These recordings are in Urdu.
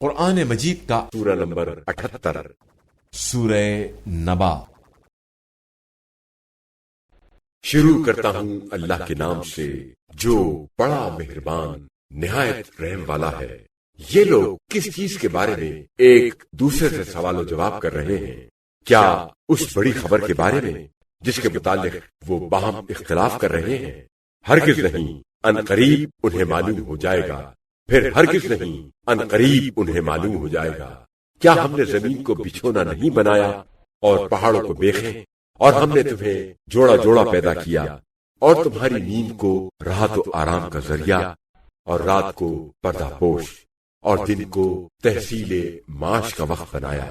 قرآن مجید کا سورہ نمبر 78 سورہ نبا۔ شروع کرتا ہوں اللہ کے نام سے جو بڑا مہربان نہایت رحم والا ہے۔ یہ لوگ کس چیز کے بارے میں ایک دوسرے سے سوال و جواب کر رہے ہیں؟ کیا اس بڑی خبر کے بارے میں جس کے متعلق وہ باہم اختلاف کر رہے ہیں؟ ہرگز نہیں، ان قریب انہیں معلوم ہو جائے گا، پھر ہرگز نہیں، ان قریب انہیں معلوم ہو جائے گا۔ کیا ہم نے زمین کو بچھونا نہیں بنایا اور پہاڑوں کو بیخیں، اور ہم نے تمہیں جوڑا جوڑا پیدا کیا اور تمہاری نیند کو راحت و آرام کا ذریعہ اور رات کو پردہ پوش اور دن کو تحصیل معاش کا وقت بنایا،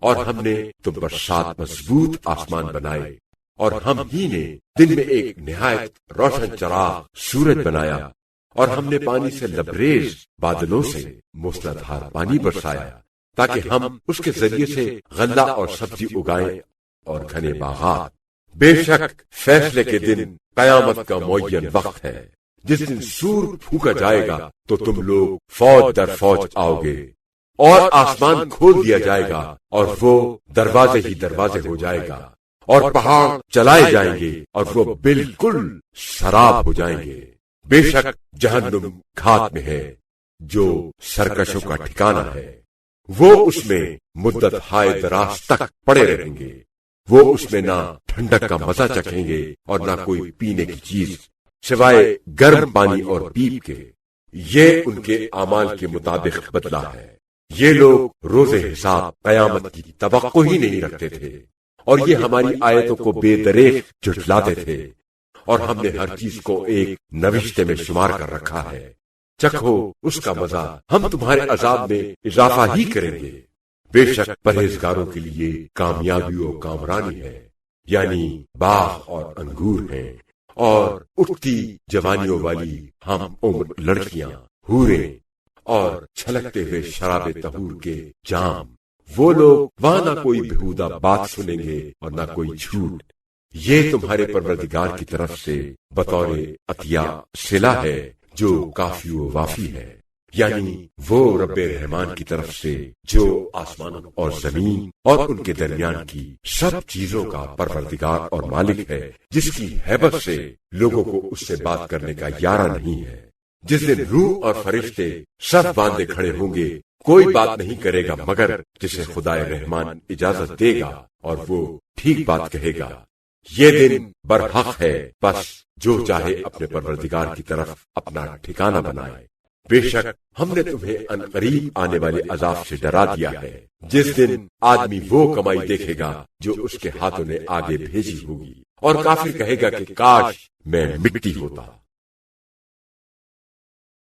اور ہم نے تم پر 7 مضبوط آسمان بنائے، اور ہم ہی نے دن میں ایک نہایت روشن چراغ سورج بنایا، اور ہم نے پانی سے لبریز بادلوں سے موسلادھار پانی برسایا تاکہ ہم اس کے ذریعے سے غلہ اور سبزی اگائیں اور گھنے باغات۔ بے شک فیصلے کے دن قیامت کا معین وقت ہے، جس دن سور پھونکا جائے گا تو تم لوگ فوج در فوج آؤ گے، اور آسمان کھول دیا جائے گا اور وہ دروازے ہی دروازے ہو جائے گا، اور پہاڑ چلائے جائیں گے اور وہ بالکل سراب ہو جائیں گے۔ بے شک جہنم گھات میں ہے جو سرکشوں کا ٹھکانہ ہے، وہ اس میں مدت ہائے دراز تک پڑے رہیں گے، وہ اس میں نہ ٹھنڈک کا مزہ چکھیں گے اور نہ کوئی پینے کی چیز سوائے گرم پانی اور پیپ کے۔ یہ ان کے اعمال کے مطابق بدلہ ہے۔ یہ لوگ روز حساب قیامت کی توقع ہی نہیں رکھتے تھے، اور یہ ہماری آیتوں کو بے دریغ جھٹلاتے تھے، اور ہم نے ہر چیز کو ایک نوشتے میں شمار کر رکھا ہے۔ چکھو اس کا مزہ، ہم تمہارے عذاب میں اضافہ ہی کریں گے۔ بے شک پرہیزگاروں کے لیے کامیابی و کامرانی ہے، یعنی باغ اور انگور ہیں، اور اٹھتی جوانیوں والی ہم عمر لڑکیاں، حوریں، اور چھلکتے ہوئے شراب طہور کے جام۔ وہ لوگ وہاں نہ کوئی بےہودہ بات سنیں گے اور نہ کوئی جھوٹ۔ یہ تمہارے پروردگار کی طرف سے بطور عطیہ صلہ ہے جو کافی و وافی ہے، یعنی وہ رب رحمان کی طرف سے جو آسمان اور زمین اور ان کے درمیان کی سب چیزوں کا پروردگار اور مالک ہے، جس کی ہیبت سے لوگوں کو اس سے بات کرنے کا یارہ نہیں ہے۔ جس دن روح اور فرشتے سب باندھے کھڑے ہوں گے، کوئی بات نہیں کرے گا مگر جسے خدائے رحمان اجازت دے گا، اور وہ ٹھیک بات کہے گا۔ یہ دن برحق ہے، بس جو چاہے اپنے پروردگار کی طرف اپنا ٹھکانہ بنائے۔ بے شک ہم نے تمہیں ان قریب آنے والے عذاب سے ڈرا دیا ہے، جس دن آدمی وہ کمائی دیکھے گا جو اس کے ہاتھوں نے آگے بھیجی ہوگی، اور کافر کہے گا کہ کاش میں مٹی ہوتا۔